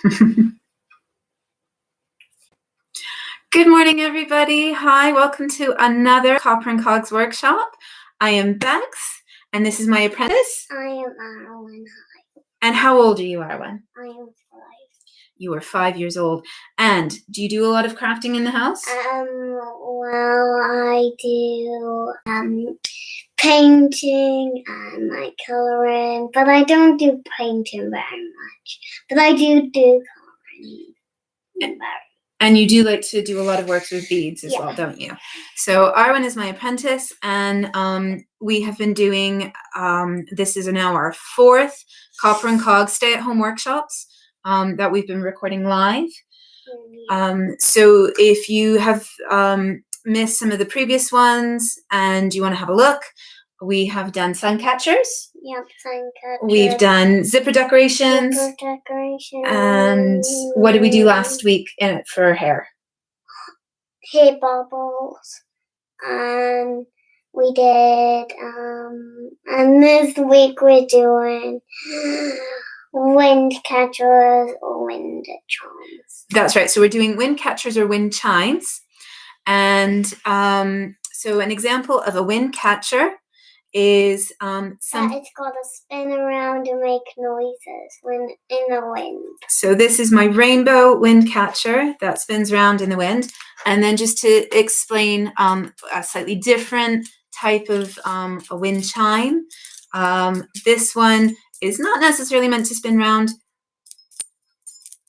Good morning, everybody. Hi, welcome to another Copper and Cogs workshop. I am Bex, and this is my apprentice. I am Arwen. Hi. And how old are you, Arwen? I am 5. You are 5 years old. And do you do a lot of crafting in the house? Well, I do painting and like coloring, but I don't do painting very much. But I do coloring. And you do like to do a lot of works with beads as well, don't you? So Arwen is my apprentice, and we have been doing, this is now our 4th Copper and Cogs stay-at-home workshops that we've been recording live. So if you have missed some of the previous ones and you want to have a look, we have done sun catchers. Yep, sun catchers. We've done zipper decorations. And what did we do last week for hair? Hair bubbles. And we did, and this week we're doing wind catchers or wind chimes. That's right. So we're doing wind catchers or wind chimes. And so an example of a wind catcher is it's got to spin around and make noises when in the wind. So this is my rainbow wind catcher that spins around in the wind. And then just to explain a slightly different type of a wind chime, this one is not necessarily meant to spin round,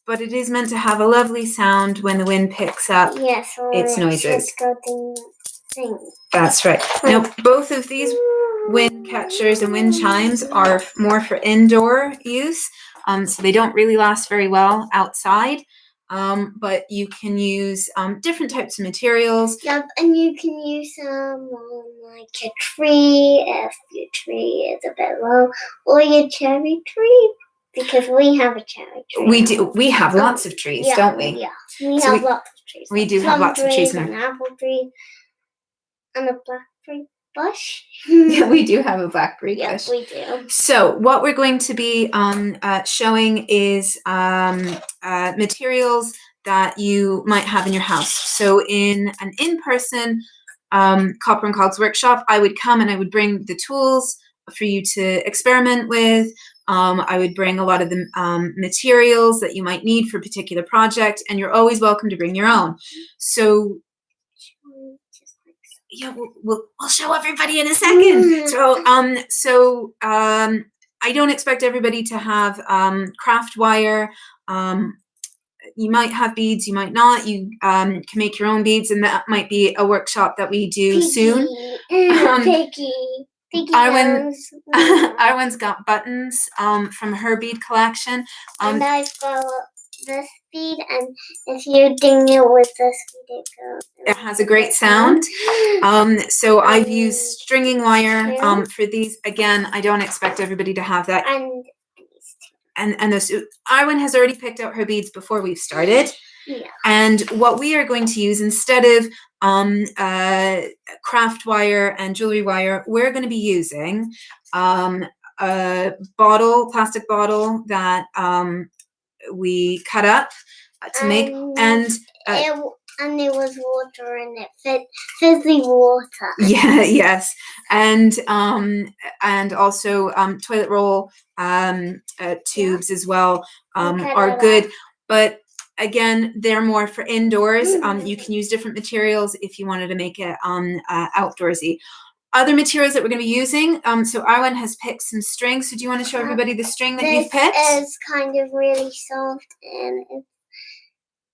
but it is meant to have a lovely sound when the wind picks up its noises. Sing. That's right. Now, both of these wind catchers and wind chimes are more for indoor use, so they don't really last very well outside, but you can use different types of materials. Yep, and you can use them on like a tree if your tree is a bit low, or your cherry tree, because we have a cherry tree. We do. We have lots of trees, don't we? Yeah, we have lots of trees. We do have lots of trees now. An apple tree and a blackberry bush. Yeah, we do have a blackberry bush. Yeah, we do. So what we're going to be showing is materials that you might have in your house. So in an in-person Copper and Cogs workshop, I would come and I would bring the tools for you to experiment with. I would bring a lot of the materials that you might need for a particular project, and you're always welcome to bring your own. So yeah, we'll show everybody in a second. So I don't expect everybody to have craft wire. You might have beads, you might not. You can make your own beads, and that might be a workshop that we do soon. Arwen's got buttons from her bead collection. And I've got this bead, and if you ding it with this bead, it has a great sound. So I've used stringing wire for these. Again, I don't expect everybody to have that. And this, Arwen has already picked out her beads before we've started. Yeah. And what we are going to use instead of craft wire and jewelry wire, we're going to be using a plastic bottle that we cut up to make, and there was water in it, fizzy water. Yeah, yes, and also toilet roll tubes as well are good, but again, they're more for indoors. You can use different materials if you wanted to make it outdoorsy. Other materials that we're going to be using, so Arwen has picked some string. So do you want to show everybody the string that you've picked? This is kind of really soft and it's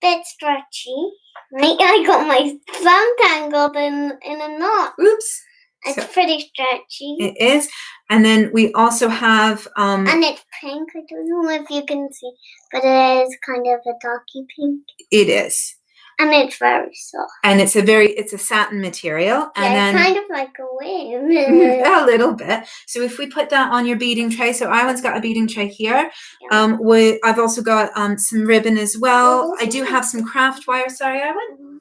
a bit stretchy. I got my thumb tangled in a knot. Oops. It's pretty stretchy. It is. And then we also have... and it's pink. I don't know if you can see, but it is kind of a darky pink. It is. And it's very soft. And it's a satin material. And then it's kind of like a wing. A little bit. So if we put that on your beading tray, so Arwen's got a beading tray here. Yeah. I've also got some ribbon as well. I do have some craft wire. Sorry, Arwen?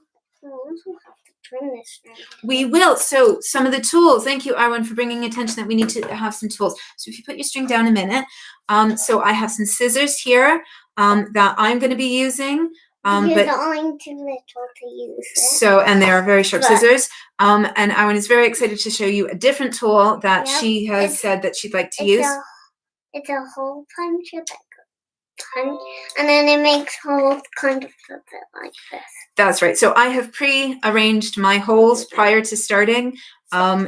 We will. So some of the tools. Thank you, Arwen, for bringing attention that we need to have some tools. So if you put your string down a minute. So I have some scissors here. that I'm going to be using. Because But I'm too little to use it. so, and they are very sharp But- scissors. And Owen is very excited to show you a different tool that Yep, she has it's- said that she'd like to use. It's a hole puncher that punch, and then it makes holes kind of a bit like this. That's right. So I have pre-arranged my holes prior to starting,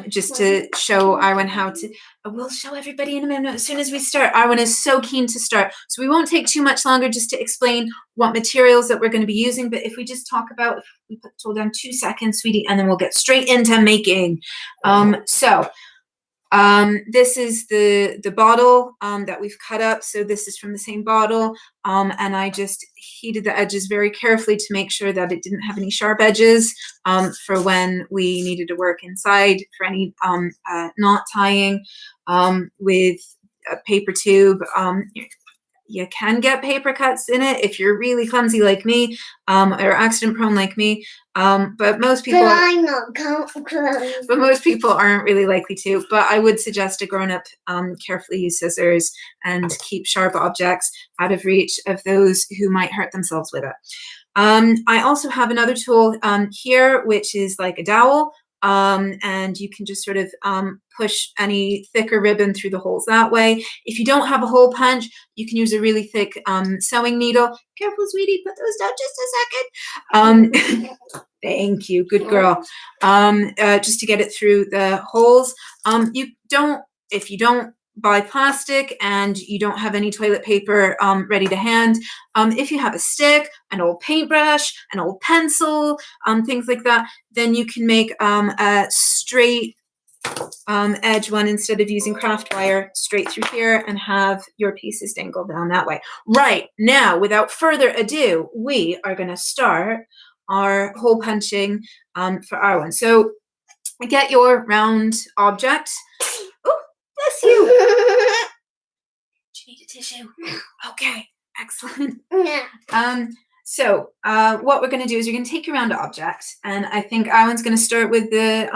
just to show Arwen how to. We'll show everybody in a minute as soon as we start. Arwen is so keen to start, so we won't take too much longer just to explain what materials that we're going to be using. But if we just talk about, if we put the tool down 2 seconds, sweetie, and then we'll get straight into making. This is the bottle that we've cut up. So this is from the same bottle, and I just heated the edges very carefully to make sure that it didn't have any sharp edges for when we needed to work inside for any knot tying with a paper tube. You can get paper cuts in it if you're really clumsy like me, or accident prone like me. But most people. But I'm not clumsy. But most people aren't really likely to. But I would suggest a grown-up carefully use scissors and keep sharp objects out of reach of those who might hurt themselves with it. I also have another tool here, which is like a dowel. And you can just sort of push any thicker ribbon through the holes that way. If you don't have a hole punch, you can use a really thick sewing needle. Careful, sweetie, put those down just a second. Thank you, good girl. Just to get it through the holes. If you don't buy plastic and you don't have any toilet paper ready to hand, if you have a stick, an old paintbrush, an old pencil, things like that, then you can make a straight edge one instead of using craft wire straight through here and have your pieces dangle down that way. Right, now, without further ado, we are going to start our hole punching for our one. So get your round object. Oh, bless you. Do you need a tissue? Okay, excellent. So what we're going to do is you're going to take your round object, and I think Alan's going to start with the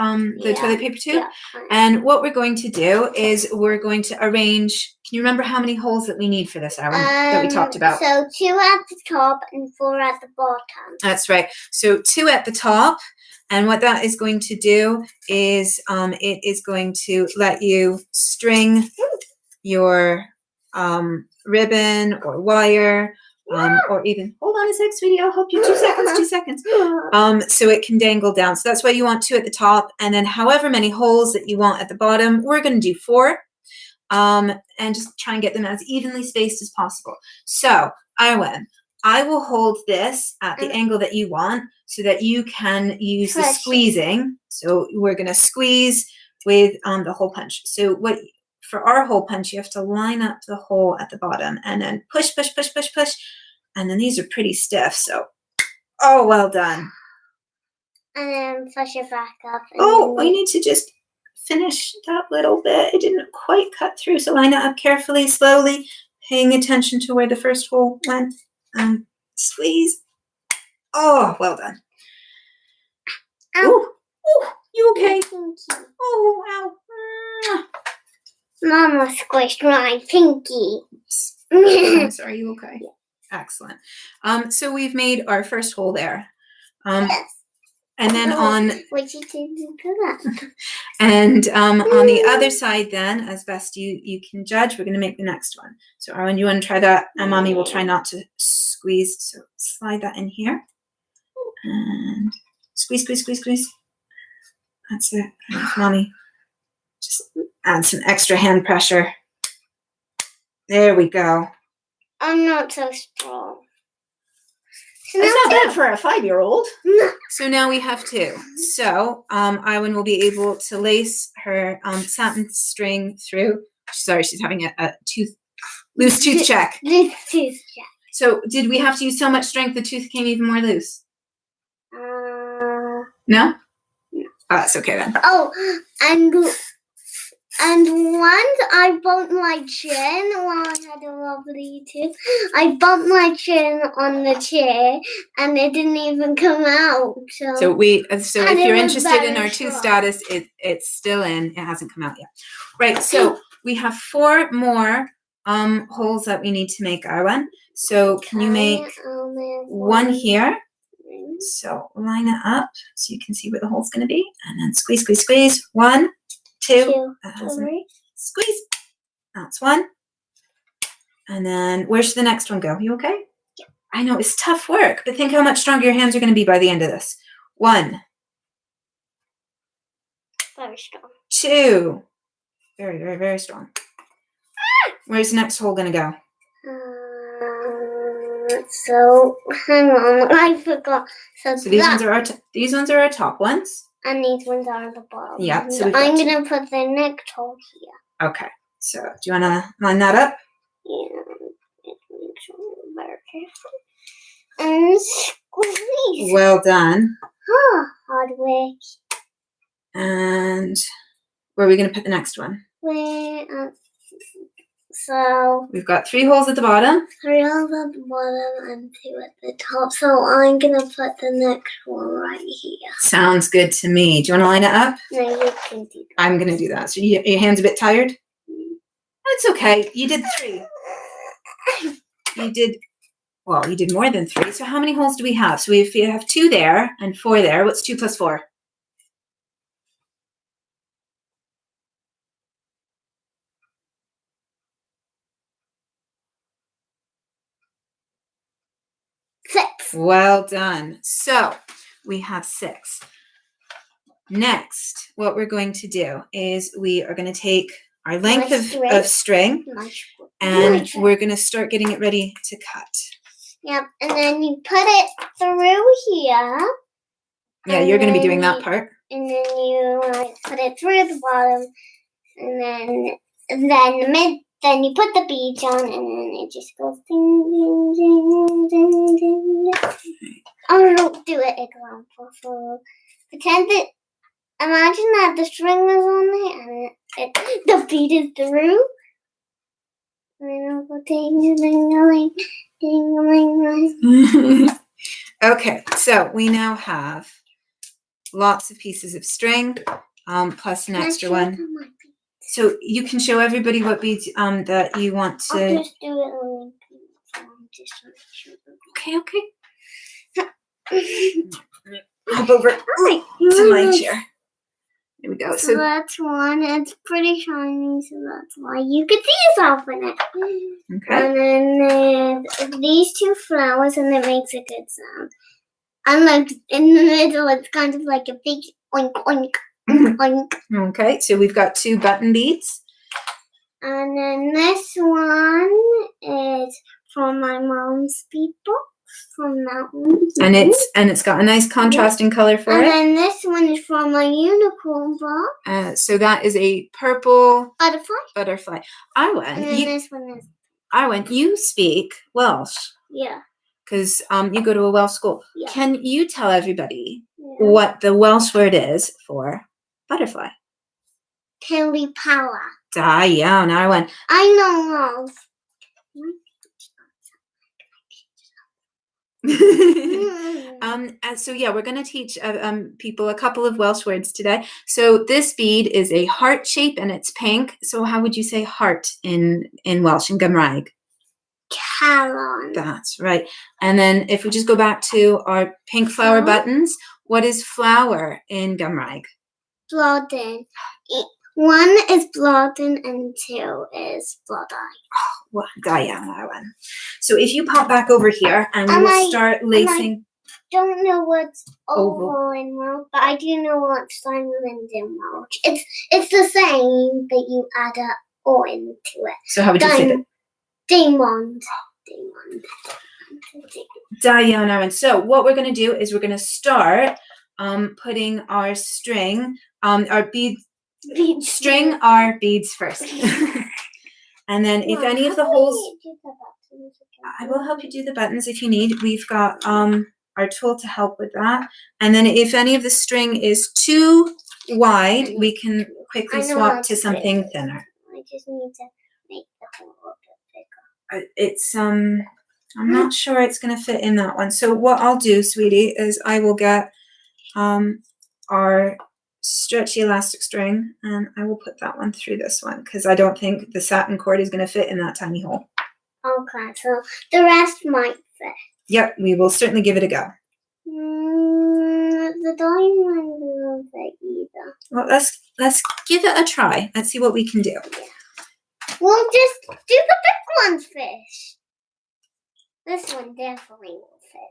toilet paper tube. Yeah. And what we're going to do is we're going to arrange. Can you remember how many holes that we need for this, Alan, that we talked about? So 2 at the top and 4 at the bottom. That's right. So 2 at the top. And what that is going to do is it is going to let you string your ribbon or wire or even, hold on a sec, sweetie, I'll help you. 2 seconds, 2 seconds. So it can dangle down. So that's why you want 2 at the top. And then however many holes that you want at the bottom, we're going to do 4. And just try and get them as evenly spaced as possible. So, Arwen, I will hold this at the angle that you want so that you can use the squeezing. So we're going to squeeze with the hole punch. So for our hole punch, you have to line up the hole at the bottom and then push, push, push, push, push. And then these are pretty stiff. So, oh, well done. And then push it back up. Oh, we need to just finish that little bit. It didn't quite cut through. So line it up carefully, slowly, paying attention to where the first hole went. Squeeze. Oh, well done. Oh, you okay? Thank you. Oh, ow. Mama squished my pinky. I'm sorry, you okay? Yeah. Excellent. So we've made our first hole there. Yes. And then on What you did to that? and on the other side then, as best you can judge, we're going to make the next one. So Arwen, you want to try that? And Mommy will try not to squeeze. So slide that in here. And squeeze, squeeze, squeeze, squeeze. That's it. Mommy, just add some extra hand pressure. There we go. I'm not so strong. That's not bad for a 5-year-old. So now we have 2. So Arwen will be able to lace her satin string through. Sorry, she's having a loose tooth check. Loose tooth check. So did we have to use so much strength the tooth came even more loose? No? Oh, that's okay then. Oh, and once I bumped my chin while I had a lovely tooth. I bumped my chin on the chair, and it didn't even come out. So if you're interested in our strong. tooth status, it's still in. It hasn't come out yet. Right. So we have 4 more holes that we need to make, Arwen. So can you make one here? So line it up so you can see where the hole's going to be, and then squeeze, squeeze, squeeze. 1, 2, squeeze. That's one. And then where's the next one go? You okay? Yeah. I know it's tough work, but think how much stronger your hands are going to be by the end of this. 1, very strong. 2, very, very, very strong. Where's the next hole going to go? So hang on, I forgot. So these ones are our top ones, and these ones are the bottom. Yeah. So I'm gonna put the next hole here. Okay. So do you want to line that up? Yeah. Make sure we're very careful. And squeeze. Well done. Oh, hard work. And where are we going to put the next one? So we've got 3 holes at the bottom. 3 holes at the bottom and 2 at the top. So I'm gonna put the next one right here. Sounds good to me. Do you want to line it up? No, you can do that. I'm gonna do that. So your hand's a bit tired? That's okay. You did 3. You did more than 3. So how many holes do we have? So if you have 2 there and 4 there, what's 2 plus 4? 6. Well done. So we have 6. Next, what we're going to do is we are going to take our length of string and we're going to start getting it ready to cut. Yep, and then you put it through here. Yeah, you're going to be doing that part. And then you put it through the bottom, and then you put the beads on, and then it just goes ding, ding, ding, ding, ding, ding. I'm gonna do an example. So pretend that. Imagine that the string is on there, and the bead is through. And then it'll go ding, ding, ding, ding, ding, ding. Okay, so we now have lots of pieces of string, plus an extra one. So you can show everybody what beads that you want to. I'll just do it on Okay. Hop over to my chair. There we go. So that's one. It's pretty shiny, so that's why you can see yourself in it. Okay. And then there's these 2 flowers, and it makes a good sound. And like in the middle, it's kind of like a big oink, oink, oink. Okay, so we've got 2 button beads. And then this one is from my mom's bead box from that one. And it's got a nice contrasting color for it. And then this one is from my unicorn box. So that is a purple butterfly. Arwen, And then this one is. Arwen, you speak Welsh. Yeah. Because you go to a Welsh school. Yeah. Can you tell everybody what the Welsh word is for butterfly? Pilipala. Da iawn, Arwen. I know Welsh. So yeah, we're going to teach people a couple of Welsh words today. So this bead is a heart shape and it's pink. So how would you say heart in Welsh, in Gymraeg? Calon. That's right. And then if we just go back to our pink flower buttons, what is flower in Gymraeg? Blodyn. 1 is blodyn and 2 is blodau. Oh, well, da iawn, Arwen. So if you pop back over here and we'll start lacing. I don't know what's oval in Welsh, but I do know what's diamond in Welsh. It's the same, but you add a O into it. So how would you say that? Diamond. Da iawn, Arwen. So what we're going to do is we're going to start putting our string, our beads. String our beads first. And then if any of the holes, I will help you do the buttons if you need. We've got our tool to help with that. And then if any of the string is too wide, we can quickly swap to something thinner. I just need to make the hole a bit bigger. It's I'm not sure it's going to fit in that one. So what I'll do, sweetie, is I will get our stretchy elastic string, and I will put that one through this one because I don't think the satin cord is going to fit in that tiny hole. Okay, so the rest might fit. Yep, we will certainly give it a go. The diamond won't fit either. Well, let's give it a try. Let's see what we can do. We'll just do the big ones first. This one definitely will fit.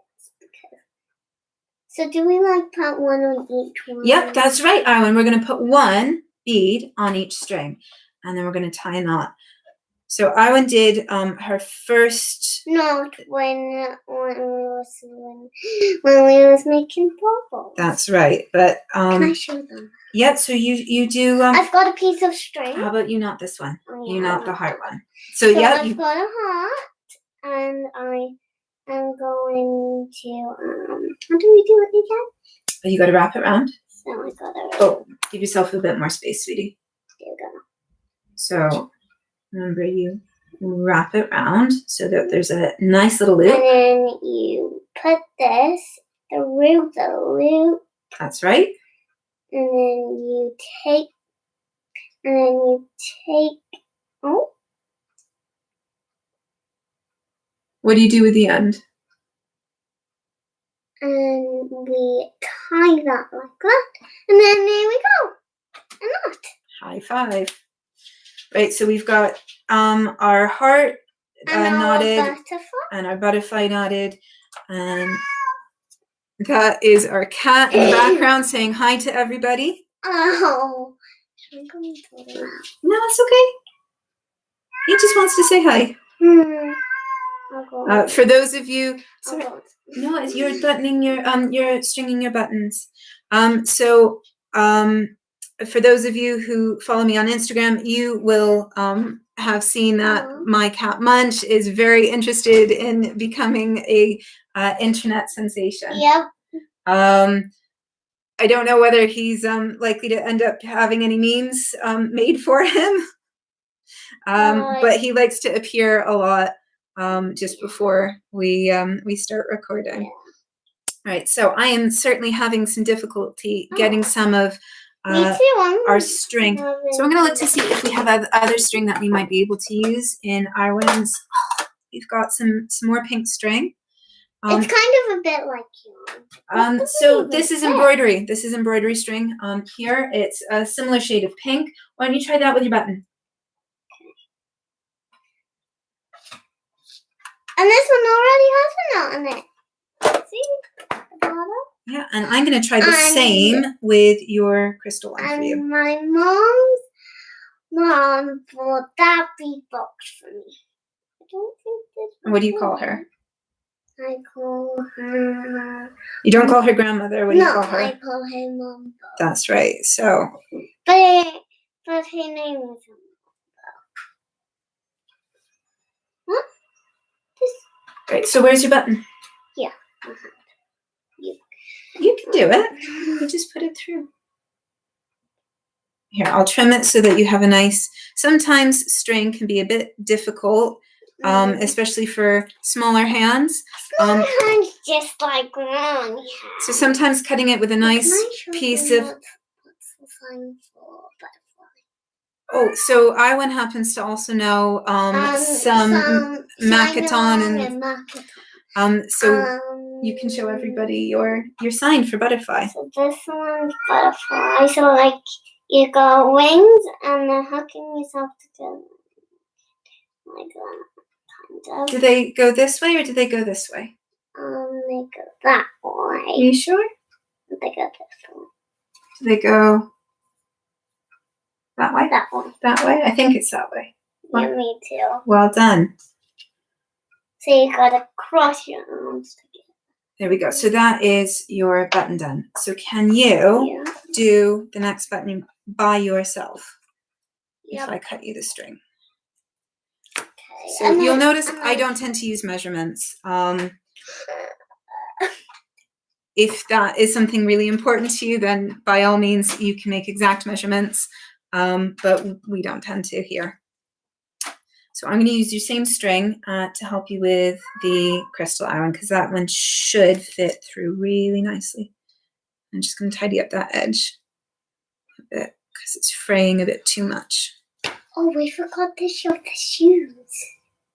So do we put one on each one? Yep, that's right, Arwen. We're going to put one bead on each string, and then we're going to tie a knot. So Arwen did her first. Not when we was making bubbles. That's right, but Can I show them? Yep. So you do. I've got a piece of string. How about you knot this one? Oh, yeah, you knot the heart one. So yeah, I've got a heart, and I am going to how do we do it again? You got to wrap it around. So I got to. Oh, give yourself a bit more space, sweetie. There we go. So remember, you wrap it around so that there's a nice little loop. And then you put this through the loop. That's right. And then you take. Oh. What do you do with the end? And we tie that like that. And then there we go. A knot. High five. Right, so we've got our heart knotted and our butterfly knotted, and that is our cat in the background saying hi to everybody. Oh. No, it's okay. He just wants to say hi. For those of you, sorry, no, you're buttoning you're stringing your buttons. For those of you who follow me on Instagram, you will have seen that my cat Munch is very interested in becoming a internet sensation. Yep. I don't know whether he's likely to end up having any memes made for him, but he likes to appear a lot just before we start recording. Yeah. Right, so I am certainly having some difficulty getting some of our string. So I'm going to look to see if we have other string that we might be able to use in Arwen's. We've got some more pink string. It's kind of a bit like you. So this is embroidery. This is embroidery string. Here it's a similar shade of pink. Why don't you try that with your button? And this one already has a knot in it. See? The bottom? Yeah, and I'm going to try the same with your crystal one for you. And my mom's mom bought that big box for me. I don't think this. What do you call her? I call her. You don't call her grandmother. What do you call her? I call her Mom. That's right. So. But her name is. What? Right. So where's your button? Yeah. You can do it. You just put it through. Here, I'll trim it so that you have a nice. Sometimes string can be a bit difficult. Especially for smaller hands. Smaller hands just like wrong. Yeah. So sometimes cutting it with a nice piece of. What's the sign for butterfly? Oh, so Iwan happens to also know some Makaton and so you can show everybody your sign for butterfly. So this one's butterfly. So you got wings and then hooking yourself together like that. Do they go this way or do they go this way? They go that way. Are you sure? They go this way. Do they go that way? That way. That way? I think it's that way. Yeah, me too. Well done. So you gotta cross your arms together. There we go. So that is your button done. So can you do the next button by yourself? If I cut you the string. So you'll notice I don't tend to use measurements. If that is something really important to you, then by all means you can make exact measurements, but we don't tend to here. So I'm going to use your same string to help you with the crystal iron because that one should fit through really nicely. I'm just going to tidy up that edge. bit because it's fraying a bit too much. Oh, we forgot to show the shoes.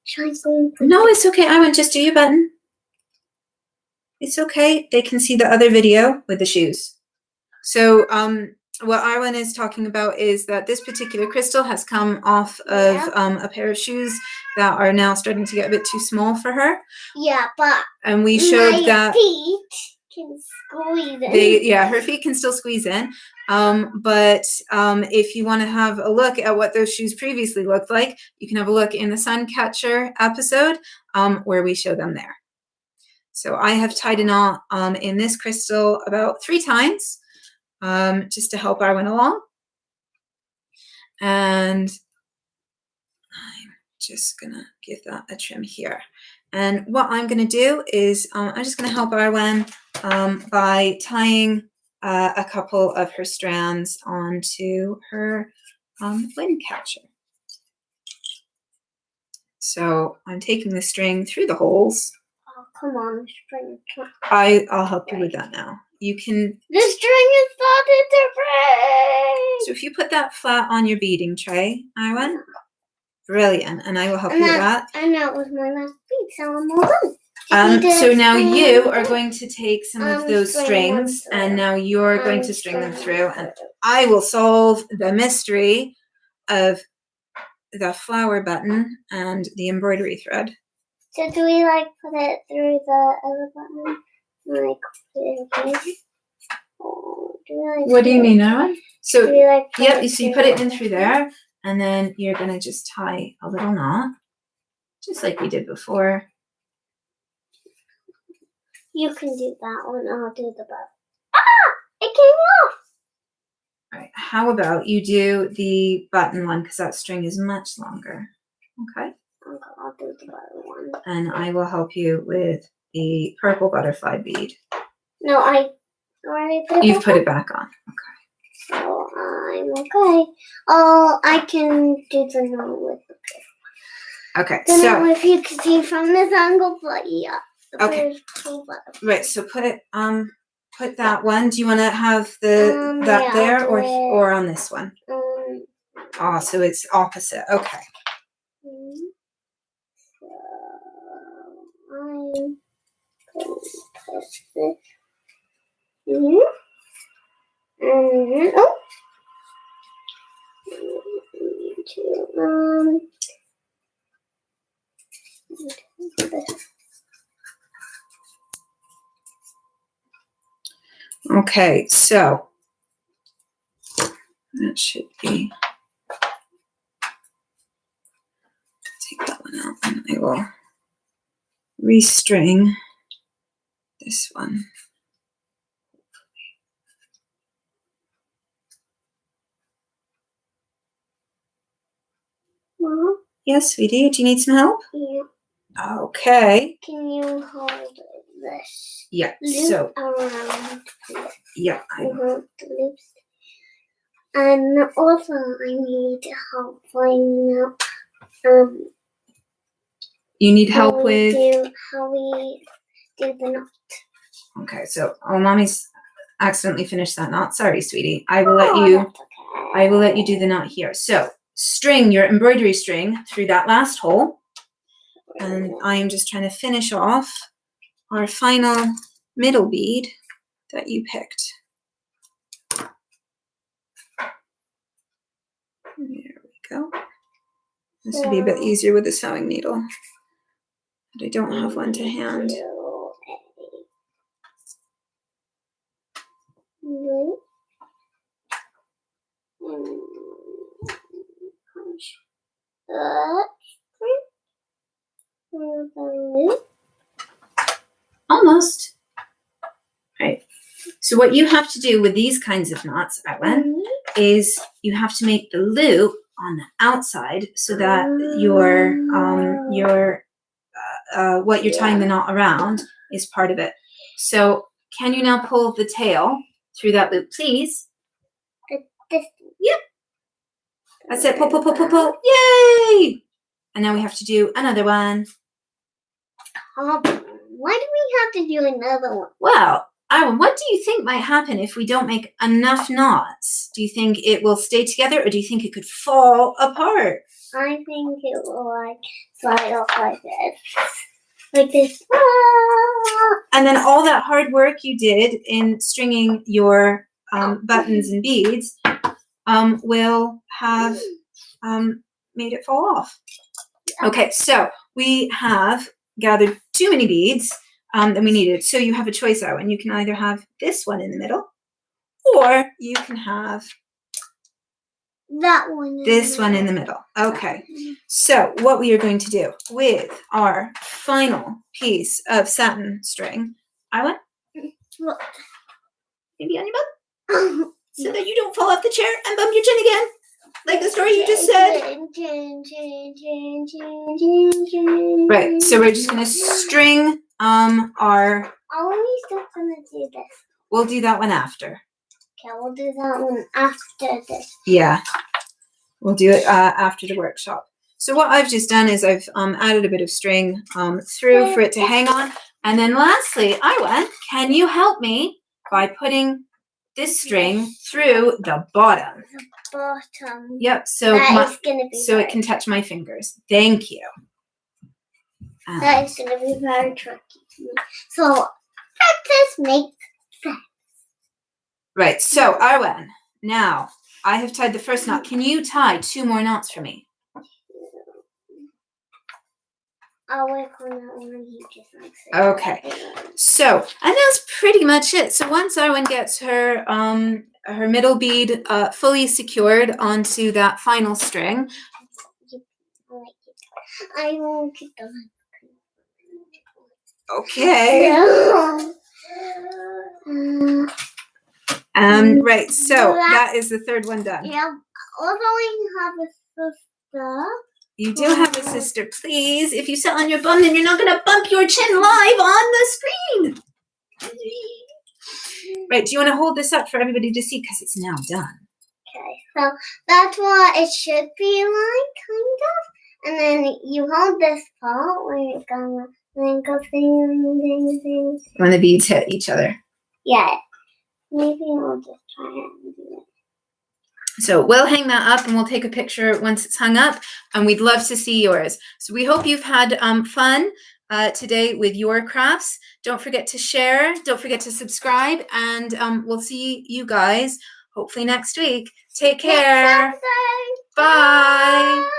Should I go? No, it's okay. I won't just do your button. It's okay. They can see the other video with the shoes. So what Arwen is talking about is that this particular crystal has come off of a pair of shoes that are now starting to get a bit too small for her. Yeah, but and we showed that feet can squeeze in. Her feet can still squeeze in. But if you want to have a look at what those shoes previously looked like, you can have a look in the sun catcher episode where we show them there. So I have tied a knot in this crystal about 3 times just to help Arwen along. And I'm just gonna give that a trim here. And what I'm gonna do is I'm just gonna help Arwen by tying a couple of her strands onto her wind catcher. So I'm taking the string through the holes. Oh, come on, string. I'll help you with that now. You can. The string is starting to break. So if you put that flat on your beading tray, Arwen, brilliant, and I will help you with that. And that was my last bead, so I'm all done. So now you are going to take some of those strings, and now you're going to string them through, and I will solve the mystery of the flower button and the embroidery thread. So do we put it through the other button? Put it in? What do you mean, Arwen? So so you put it in through there, and then you're gonna just tie a little knot, just like we did before. You can do that one. I'll do the bow. Ah! It came off! All right. How about you do the button one, because that string is much longer. Okay? I'll do the button one. And I will help you with the purple butterfly bead. No, I already put it You've put it back on. Okay. So I'm okay. Oh, I can do the knot with the purple. Okay, Don't so. know if you can see from this angle, but yeah. Okay. Right, so put that one. Do you want to have that there or on this one? So it's opposite. Okay. So I'm going to put this here. And Okay, so that should be. Take that one out, and I will restring this one. Mom? Yes, sweetie. Do you need some help? Yeah. Okay. Can you hold this? Yeah. Loop So. around. Yeah. The loops. And also, I need help finding out. You need help with how we do the knot. Okay. So, mommy's accidentally finished that knot. Sorry, sweetie. I will let you. Okay. I will let you do the knot here. So, string your embroidery string through that last hole. And I am just trying to finish off our final middle bead that you picked. There we go. This would be a bit easier with a sewing needle, but I don't have one to hand. Almost. Right. So what you have to do with these kinds of knots, Arwen, is you have to make the loop on the outside so that what you're tying the knot around is part of it. So can you now pull the tail through that loop, please? Yep. That's it. Pull, pull, pull, pull, pull. Yay! And now we have to do another one. Why do we have to do another one? Well, Aaron, what do you think might happen if we don't make enough knots? Do you think it will stay together, or do you think it could fall apart? I think it will like slide off like this. Like this. And then all that hard work you did in stringing your buttons and beads will have made it fall off. Okay, so we have gathered too many beads than we needed. So you have a choice, Owen. You can either have this one in the middle, or you can have that one. This one in the middle. Okay. So what we are going to do with our final piece of satin string, Owen, maybe on your butt, so that you don't fall off the chair and bump your chin again, like the story you just said. Right. So we're just going to string our. Are we still going to do this? We'll do that one after. Okay, we'll do that one after this. Yeah. We'll do it after the workshop. So what I've just done is I've added a bit of string through for it to hang on. And then lastly, Iwan, can you help me by putting this string through the bottom? The bottom. Yep. So it can touch my fingers. Thank you. That is going to be very tricky. So practice makes sense. Right. So Arwen, now I have tied the first knot. Can you tie 2 more knots for me? I'll work on that one. You just like it. Okay. So, and that's pretty much it. So once Arwen gets her her middle bead fully secured onto that final string. I won't get the Okay. Right. So that is the third one done. Yeah. Although we have a sister. You do have a sister. Please, if you sit on your bum, then you're not going to bump your chin live on the screen. Right. Do you want to hold this up for everybody to see? Because it's now done. Okay. So that's what it should be like, kind of. And then you hold this part where you're going to then go thing. When the beads hit each other. Yeah. Maybe I'll just try it and do it. So we'll hang that up and we'll take a picture once it's hung up, and we'd love to see yours. So we hope you've had fun today with your crafts. Don't forget to share. Don't forget to subscribe, and we'll see you guys hopefully next week. Take care. Bye.